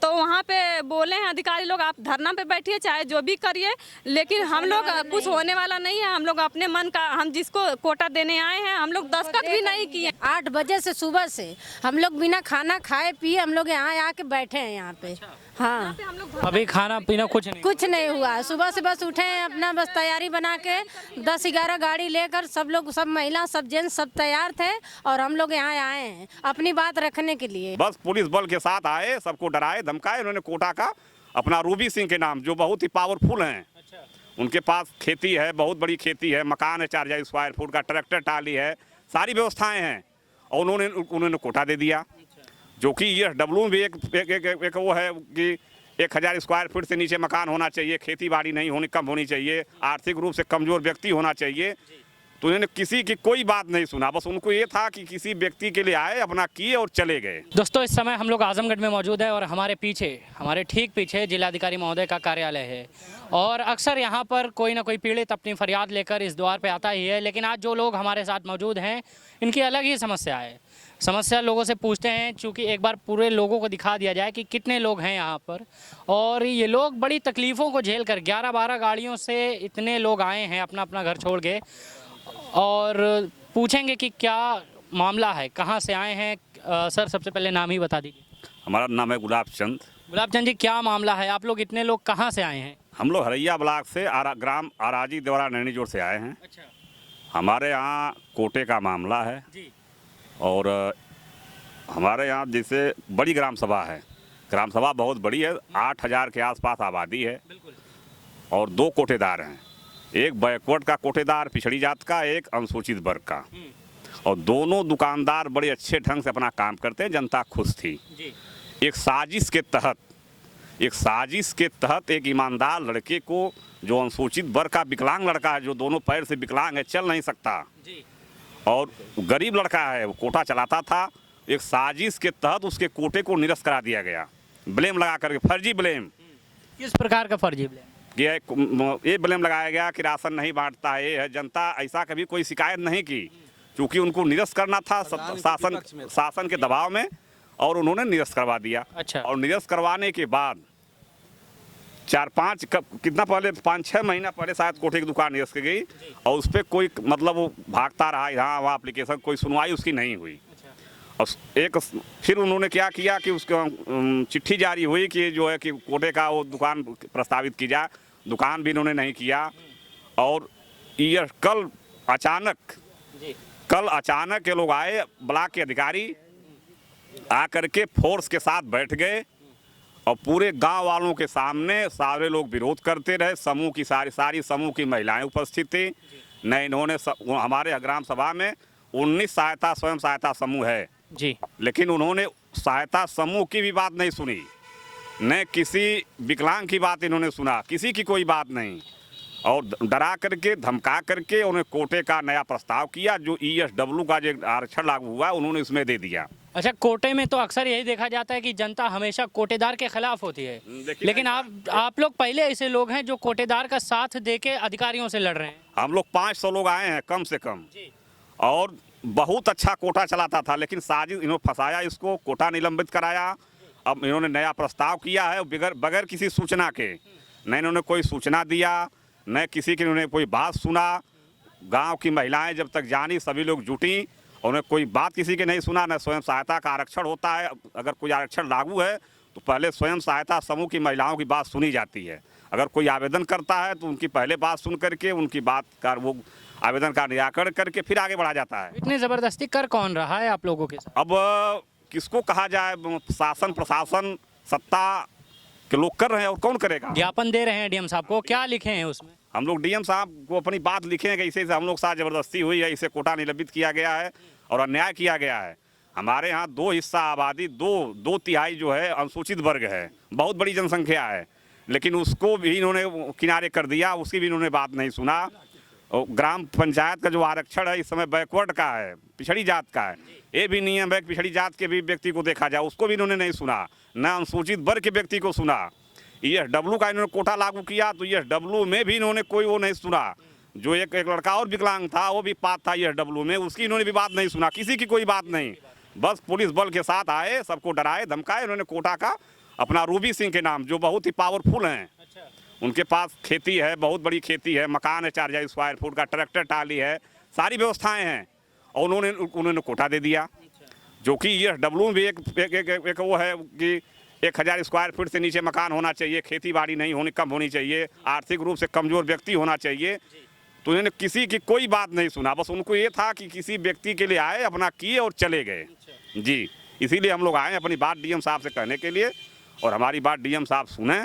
तो वहाँ पे बोले हैं अधिकारी लोग आप धरना पे बैठिए चाहे जो भी करिए, लेकिन हम लोग कुछ होने वाला नहीं है। हम लोग अपने मन का, हम जिसको कोटा देने आए हैं हम लोग दस्तखत भी नहीं किए। 8 बजे से सुबह से हम लोग बिना खाना खाए पिए हम लोग यहाँ आके बैठे हैं यहाँ पे। हाँ, अभी खाना पीना कुछ नहीं हुआ। सुबह से बस उठे हैं, अपना बस तैयारी बना के 10-11 गाड़ी लेकर सब लोग, सब महिला, सब जेंट्स सब तैयार थे और हम लोग यहाँ आए हैं अपनी बात रखने के लिए। बस पुलिस बल के साथ आए, सबको डराए धमकाए। उन्होंने कोटा का अपना रूबी सिंह के नाम, जो बहुत ही पावरफुल हैं, उनके पास खेती है, बहुत बड़ी खेती है, मकान है 4000 स्क्वायर फुट का, ट्रैक्टर टाली है, सारी व्यवस्थाएं हैं, और उन्होंने कोटा दे दिया। जो कि ये डब्लू भी एक वो है कि 1000 स्क्वायर फीट से नीचे मकान होना चाहिए, खेती बाड़ी नहीं होनी, कम होनी चाहिए, आर्थिक रूप से कमज़ोर व्यक्ति होना चाहिए। तो इन्होंने किसी की कोई बात नहीं सुना, बस उनको ये था कि किसी व्यक्ति के लिए आए, अपना किए और चले गए। दोस्तों, इस समय हम लोग आजमगढ़ में मौजूद है और हमारे ठीक पीछे जिलाधिकारी महोदय का कार्यालय है और अक्सर यहाँ पर कोई ना कोई पीड़ित अपनी फरियाद लेकर इस द्वार पे आता ही है। लेकिन आज जो लोग हमारे साथ मौजूद हैं, इनकी अलग ही समस्या है। समस्या लोगों से पूछते हैं, चूँकि एक बार पूरे लोगों को दिखा दिया जाए कि कितने लोग हैं यहाँ पर। और ये लोग बड़ी तकलीफ़ों को झेल कर 11-12 गाड़ियों से इतने लोग आए हैं अपना अपना घर छोड़ के, और पूछेंगे कि क्या मामला है, कहाँ से आए हैं। सर, सबसे पहले नाम ही बता दीजिए। हमारा नाम है गुलाब चंद जी, क्या मामला है? आप लोग इतने लोग कहाँ से आए हैं? हम लोग हरैया ब्लॉक से ग्राम आराजी द्वारा नैनी जोड़ से आए हैं। अच्छा। हमारे यहाँ कोटे का मामला है जी। और हमारे यहाँ जैसे बड़ी ग्राम सभा है, ग्राम सभा बहुत बड़ी है, 8000 के आसपास आबादी है। बिल्कुल। और 2 कोटेदार हैं, एक बैकवर्ड का कोटेदार पिछड़ी जात का, एक अनुसूचित वर्ग का। और दोनों दुकानदार बड़े अच्छे ढंग से अपना काम करते हैं, जनता खुश थी। जी। एक साजिश के तहत एक ईमानदार लड़के को, जो अनुसूचित वर्ग का विकलांग लड़का है, जो दोनों पैर से विकलांग है, चल नहीं सकता, जी। और गरीब लड़का है, वो कोटा चलाता था, एक साजिश के तहत उसके कोटे को निरस्त करा दिया गया, ब्लेम लगा करके, फर्जी ब्लेम। किस प्रकार का फर्जी ब्लेम? ये ब्लेम लगाया गया कि राशन नहीं बांटता है, ये है। जनता ऐसा कभी कोई शिकायत नहीं की, क्योंकि उनको निरस्त करना था शासन के दबाव में, और उन्होंने निरस्त करवा दिया। अच्छा। और निरस्त करवाने के बाद 5-6 महीना पहले शायद कोठे की दुकान निरस्त की गई, और उस पर कोई मतलब वो भागता रहा यहाँ वहाँ एप्लीकेशन, कोई सुनवाई उसकी नहीं हुई। और फिर उन्होंने क्या किया कि उसको चिट्ठी जारी हुई कि जो है कि कोटे का वो दुकान प्रस्तावित की जाए, दुकान भी इन्होंने नहीं किया। और ये कल अचानक ये लोग आए, ब्लॉक के अधिकारी आकर के फोर्स के साथ बैठ गए, और पूरे गांव वालों के सामने सारे लोग विरोध करते रहे। समूह की सारी समूह की महिलाएं उपस्थित थी। न इन्होंने हमारे ग्राम सभा में 19 स्वयं सहायता समूह है जी, लेकिन उन्होंने सहायता समूह की भी बात नहीं सुनी, न किसी विकलांग की बात इन्होंने सुना, किसी की कोई बात नहीं। और डरा करके, धमका करके उन्हें कोटे का नया प्रस्ताव किया, जो ESW का जो आरक्षण लागू हुआ उन्होंने उसमें दे दिया। अच्छा, कोटे में तो अक्सर यही देखा जाता है कि जनता हमेशा कोटेदार के खिलाफ होती है, लेकिन आप लोग पहले ऐसे लोग हैं जो कोटेदार का साथ देके अधिकारियों से लड़ रहे हैं। हम लोग 500 लोग आए हैं कम से कम, और बहुत अच्छा कोटा चलाता था, लेकिन साजिश इन्होंने फंसाया, इसको कोटा निलंबित कराया। अब इन्होंने नया प्रस्ताव किया है बगैर किसी सूचना के, न इन्होंने कोई सूचना दिया, न किसी की इन्होंने कोई बात सुना। गांव की महिलाएं जब तक जानी, सभी लोग जुटी, उन्हें कोई बात किसी की नहीं सुना। न स्वयं सहायता का आरक्षण होता है, अगर कोई आरक्षण लागू है तो पहले स्वयं सहायता समूह की महिलाओं की बात सुनी जाती है। अगर कोई आवेदन करता है तो उनकी पहले बात सुन करके उनकी बात का वो आवेदन का निराकरण करके फिर आगे बढ़ा जाता है। इतनी ज़बरदस्ती कर कौन रहा है आप लोगों के साथ? अब किसको कहा जाए, शासन प्रशासन सत्ता के लोग कर रहे हैं, और कौन करेगा। ज्ञापन दे रहे हैं डीएम साहब को, क्या लिखे हैं उसमें? हम लोग डीएम साहब को अपनी बात लिखे हैं कि इसे हम लोग साथ ज़बरदस्ती हुई है, इसे कोटा निलंबित किया गया है और अन्याय किया गया है। हमारे यहाँ 2 हिस्सा आबादी, 2/3 जो है अनुसूचित वर्ग है, बहुत बड़ी जनसंख्या है, लेकिन उसको भी इन्होंने किनारे कर दिया, उसकी भी इन्होंने बात नहीं सुना। और ग्राम पंचायत का जो आरक्षण है इस समय बैकवर्ड का है, पिछड़ी जात का है। ये भी नियम है कि पिछड़ी जात के भी व्यक्ति को देखा जाए, उसको भी इन्होंने नहीं सुना, न अनुसूचित वर्ग के व्यक्ति को सुना। ESW का इन्होंने कोटा लागू किया तो ESW में भी इन्होंने कोई वो नहीं सुना। जो एक लड़का और विकलांग था, वो भी पात्र था ESW में, उसकी इन्होंने भी बात नहीं सुना, किसी की कोई बात नहीं। बस पुलिस बल के साथ आए, सबको डराए धमकाए, उन्होंने कोटा का अपना रूबी सिंह के नाम, जो बहुत ही पावरफुल हैं। उनके पास खेती है, बहुत बड़ी खेती है, मकान है 4000 स्क्वायर फुट का, ट्रैक्टर टाली है, सारी व्यवस्थाएं हैं, और उन्होंने कोटा दे दिया। जो कि ये डब्ल्यू भी एक वो है कि 1000 स्क्वायर फीट से नीचे मकान होना चाहिए, खेती बाड़ी नहीं होनी, कम होनी चाहिए, आर्थिक रूप से कमज़ोर व्यक्ति होना चाहिए। तो इन्होंने किसी की कोई बात नहीं सुना, बस उनको ये था कि किसी व्यक्ति के लिए आए, अपना किए और चले गए जी। इसीलिए हम लोग आए अपनी बात डीएम साहब से कहने के लिए, और हमारी बात डीएम साहब सुने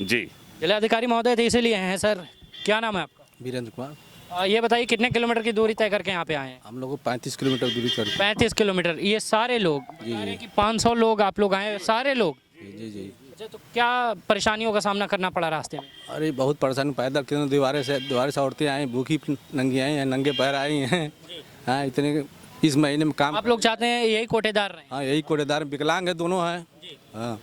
जी। जिलाधिकारी महोदय तो इसीलिए हैं सर। क्या नाम है आपका? वीरेंद्र कुमार। ये बताइए कितने किलोमीटर की दूरी तय करके यहाँ पे आए हैं? हम लोग को 35 किलोमीटर दूरी कर 35 किलोमीटर। ये सारे लोग कि 500 लोग आप लोग आए, सारे लोग? जी जी। अच्छा, तो क्या परेशानियों का सामना करना पड़ा रास्ते में? अरे बहुत परेशानी, पैदल क्यों, दीवारे से औरतें आई, भूखी नंगी आई हैं, नंगे पैर आई हैं। हाँ, इतने इस महीने में काम। आप लोग चाहते हैं यही कोटेदार रहे? हाँ, यही कोटेदार, विकलांग है दोनों हैं। हाँ,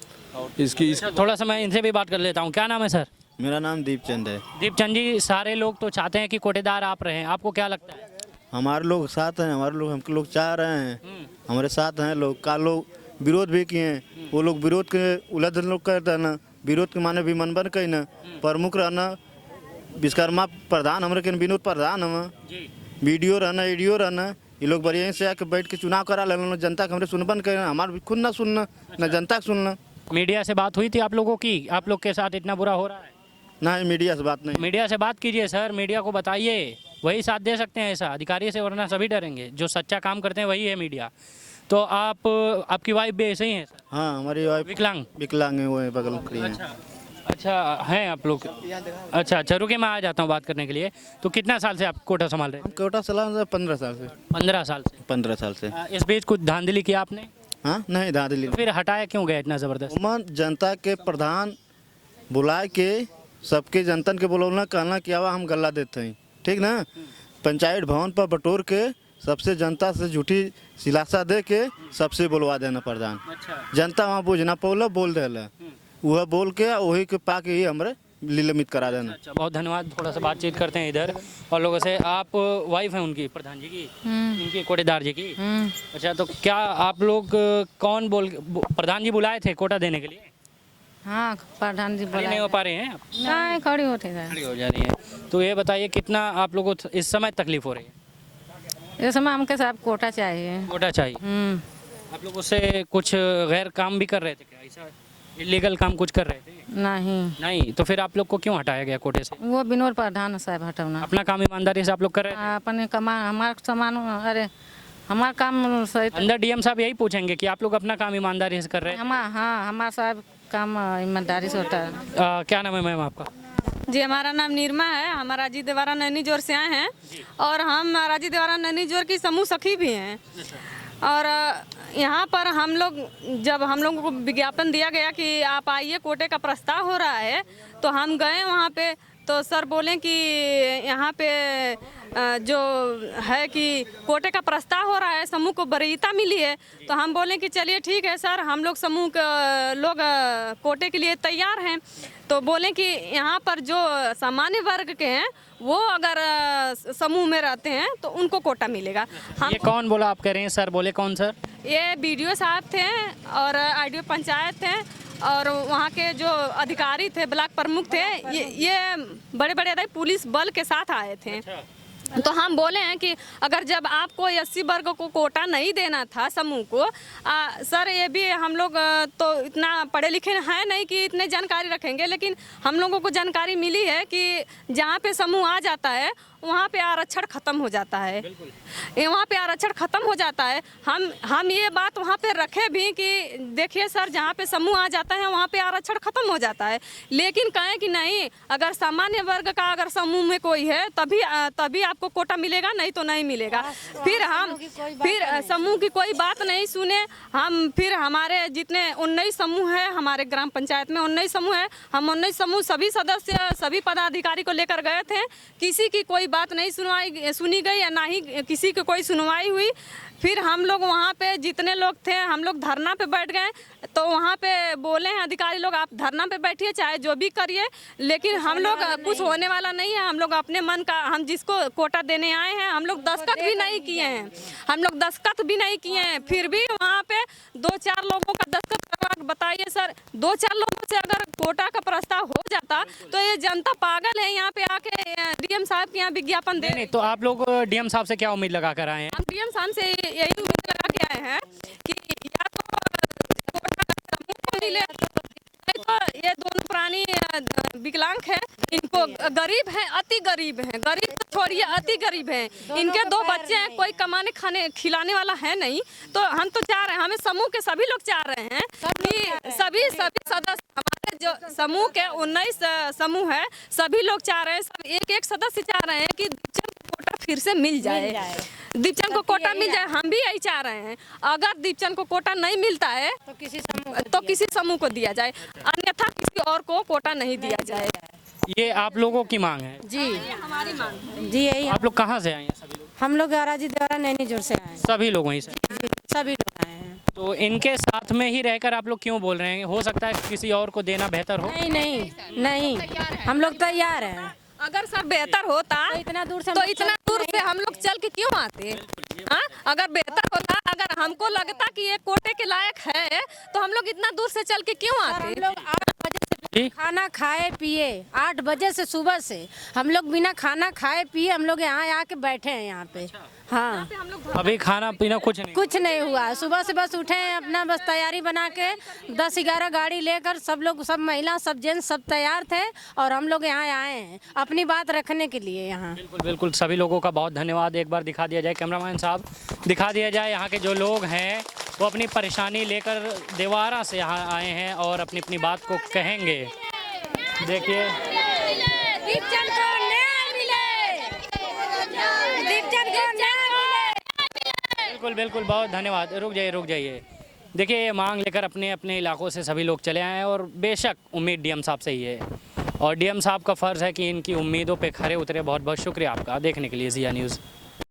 इसकी थोड़ा सा मैं इनसे भी बात कर लेता हूँ। क्या नाम है सर? मेरा नाम दीपचंद है। दीपचंद जी, सारे लोग तो चाहते हैं कि कोटेदार आप रहें, आपको क्या लगता है? हमारे लोग साथ हैं, हमारे लोग, हम लोग चाह रहे हैं, हमारे साथ हैं लोग। का लोग विरोध भी किए हैं, वो लोग विरोध के उल्लंघन लोग करते हैं ना, विरोध के माने भी मनबर कहीं ना, प्रमुख रहना विश्वकर्मा प्रधान, हमारे के विनोद प्रधान, हम वीडियो रहना, एडियो रहना, ये लोग बढ़िया से आके बैठ के चुनाव करा लेना, जनता के हमारे सुनबन करना, हमारे खुद ना सुनना, ना जनता का सुनना। मीडिया से बात हुई थी आप लोगों की? आप लोग के साथ इतना बुरा हो रहा है? ना ही मीडिया से बात नहीं। मीडिया से बात कीजिए सर, मीडिया को बताइए, वही साथ दे सकते हैं ऐसा अधिकारी से, वरना सभी डरेंगे। जो सच्चा काम करते हैं वही है मीडिया। तो आपकी वाइफ भी ऐसे ही है सर? हाँ, हमारी वाइफ विकलांग है, वो है बगल में खड़ी है। अच्छा हैं आप लोग? अच्छा, रुके, मैं आ जाता हूँ बात करने के लिए। तो कितना साल से आप कोटा संभाल रहे हैं? कोटा चला 15 साल से। 15 साल से? 15 साल से। इस बीच कुछ धांधली किया आपने? हाँ, नहीं धांधली। फिर हटाया क्यों गया इतना ज़बरदस्त? जनता के प्रधान बुलाए के सबके जनतन के बोलना, कहना कि आवा हम गल्ला देते हैं, ठीक ना। पंचायत भवन पर बटोर के सबसे जनता से झूठी सिलासा दे के सबसे बोलवा देना प्रधान। जनता वहाँ बुझना पौला बोल देला, वह बोल के वही के पाके ही हमारे निलंबित करा देना। अच्छा, बहुत धन्यवाद। थोड़ा सा बातचीत करते हैं इधर और लोगों से। आप वाइफ हैं उनकी, प्रधान जी की, इनकी कोटेदार जी की? अच्छा, तो क्या आप लोग कौन प्रधान जी बुलाए थे कोटा देने के लिए? हाँ, प्रधान जी खड़ी नहीं हो पा रहे हैं आप? नहीं, खड़ी होते हैं। खड़ी हो जा रही है। तो ये बताइए कितना आप लोगों को इस समय तकलीफ हो रही है? इस समय हमके साहब कोटा चाहिए। कोटा चाहिए? आप लोग उससे कुछ गैर काम भी कर रहे थे क्या? ऐसा इलीगल काम कुछ कर रहे थे? नहीं। तो फिर आप लोग को क्यों हटाया गया कोटे से? वो विनोद प्रधान साहब हटाना। अपना काम ईमानदारी से आप लोग कर रहे थे? अपने कमा हमारा सामान, अरे हमारा काम सही। अंदर डीएम साहब यही पूछेंगे कि आप लोग अपना काम ईमानदारी से कर रहे हैं? हाँ, हमारा साहब काम ईमानदारी से होता है। क्या नाम है मैम आपका? जी, हमारा नाम निर्मा है। हम राजी देवारा नैनी जोर से आए हैं, और हम राजी देवारा नैनी जोर की समूह सखी भी हैं। और यहाँ पर हम लोगों को विज्ञापन दिया गया कि आप आइए, कोटे का प्रस्ताव हो रहा है, तो हम गए वहाँ पे। तो सर बोले कि यहाँ पे जो है कि कोटे का प्रस्ताव हो रहा है, समूह को वरीयता मिली है। तो हम बोले कि चलिए ठीक है सर, हम लोग समूह लोग कोटे के लिए तैयार हैं। तो बोले कि यहाँ पर जो सामान्य वर्ग के हैं वो अगर समूह में रहते हैं तो उनको कोटा मिलेगा। हम ये कौन बोला आप कह रहे हैं? सर बोले कौन सर? ये बीडीओ साहब थे और आईडीओ पंचायत थे, और वहाँ के जो अधिकारी थे, ब्लॉक प्रमुख थे, ये बड़े बड़े पुलिस बल के साथ आए थे। तो हम बोले हैं कि अगर जब आपको 80 वर्ग को कोटा नहीं देना था समूह को, सर ये भी हम लोग तो इतना पढ़े लिखे हैं नहीं कि इतने जानकारी रखेंगे, लेकिन हम लोगों को जानकारी मिली है कि जहाँ पे समूह आ जाता है वहाँ पे आरक्षण खत्म हो जाता है। वहाँ पे आरक्षण खत्म हो जाता है। हम ये बात वहाँ पे रखे भी कि देखिए सर, जहाँ पे समूह आ जाता है वहाँ पे आरक्षण खत्म हो जाता है, लेकिन कहें कि नहीं, अगर सामान्य वर्ग का अगर समूह में कोई है तभी आपको कोटा मिलेगा, नहीं तो नहीं मिलेगा। फिर समूह की कोई बात नहीं सुने। फिर हमारे जितने 19 समूह है, हमारे ग्राम पंचायत में 19 समूह है, हम 19 समूह सभी सदस्य, सभी पदाधिकारी को लेकर गए थे। किसी की कोई बात नहीं सुनी गई, या ना ही किसी की कोई सुनवाई हुई। फिर हम लोग वहाँ पे जितने लोग थे, हम लोग धरना पे बैठ गए। तो वहाँ पे बोले हैं अधिकारी लोग, आप धरना पे बैठिए, चाहे जो भी करिए, लेकिन हम लोग कुछ होने वाला नहीं है। हम लोग अपने मन का, हम जिसको कोटा देने आए हैं, हम लोग दस्तखत भी नहीं किए हैं। फिर भी वहाँ पे 2-4 लोगों का दस्तखत बताइए सर, 2-4 लोगों से अगर कोटा का प्रस्ताव हो जाता तो ये जनता पागल है यहाँ पे आके डीएम साहब के यहाँ विज्ञापन दे नहीं तो आप लोग डीएम साहब से क्या उम्मीद लगा कर आए हैं? हम डीएम साहब से यही उम्मीद लगा के आए हैं कि या तो कोटा समूह को मिले, नहीं तो ये दोनों प्राणी विकलांग हैं, इनको गरीब हैं, अति गरीब हैं, गरीब तो छोड़िए अति गरीब हैं, इनके 2 बच्चे हैं, कोई कमाने खाने खिलाने वाला है नहीं। तो हम तो चाह रहे हैं, हमें समूह के सभी लोग चाह रहे हैं कि सभी सदस्य, हमारे जो समूह के 19 समूह है, सभी लोग चाह रहे हैं, सब एक सदस्य चाह रहे हैं कि दीपचंद को कोटा फिर से मिल जाए, दीपचंद को कोटा मिल जाए। हम भी यही चाह रहे हैं, अगर दीपचंद को कोटा नहीं मिलता है तो किसी समूह को दिया जाए, अन्यथा किसी और को कोटा नहीं दिया जाए। ये आप लोगों की मांग है? जी हमारी मांग जी यही आप लोग कहाँ से आए हैं सभी लोग? हम लोग राजी द्वारा नैनीजोर से आए हैं। सभी लोग वहीं से। जी सभी लोग आए हैं। तो इनके साथ में ही रहकर आप लोग क्यों बोल रहे हैं? हो सकता है किसी और को देना बेहतर हो। नहीं नहीं नहीं, हम लोग तैयार हैं। अगर सर बेहतर होता तो इतना दूर से हम लोग चल के क्यों आते? हाँ, अगर बेहतर होता, अगर हमको लगता कि ये कोटे के लायक है तो हम लोग इतना दूर से चल के क्यों हम आते? लोग 8 बजे जी? से खाना खाए पिए, 8 बजे से सुबह से हम लोग बिना खाना खाए पिए हम लोग यहाँ आके बैठे हैं यहाँ पे। हाँ, अभी खाना पीना कुछ नहीं? कुछ नहीं हुआ। सुबह से बस उठे हैं, अपना बस तैयारी बना के 10-11 गाड़ी लेकर सब लोग, सब महिला, सब जेंट्स सब तैयार थे और हम लोग यहाँ आए हैं अपनी बात रखने के लिए यहाँ। बिल्कुल बिल्कुल, सभी लोगों का बहुत धन्यवाद। एक बार दिखा दिया जाए, कैमरामैन साहब दिखा दिया जाए, यहाँ के जो लोग हैं वो अपनी परेशानी लेकर देवारा से यहाँ आए हैं और अपनी अपनी बात को कहेंगे। देखिए दीपचंद को न्याय मिले, दीपचंद को न्याय मिले। बिल्कुल बिल्कुल, बहुत धन्यवाद। रुक जाइए। देखिए ये मांग लेकर अपने अपने इलाकों से सभी लोग चले आए हैं और बेशक उम्मीद डीएम साहब से ही है और डीएम साहब का फ़र्ज़ है कि इनकी उम्मीदों पे खरे उतरे। बहुत बहुत शुक्रिया आपका देखने के लिए ज़िया न्यूज़।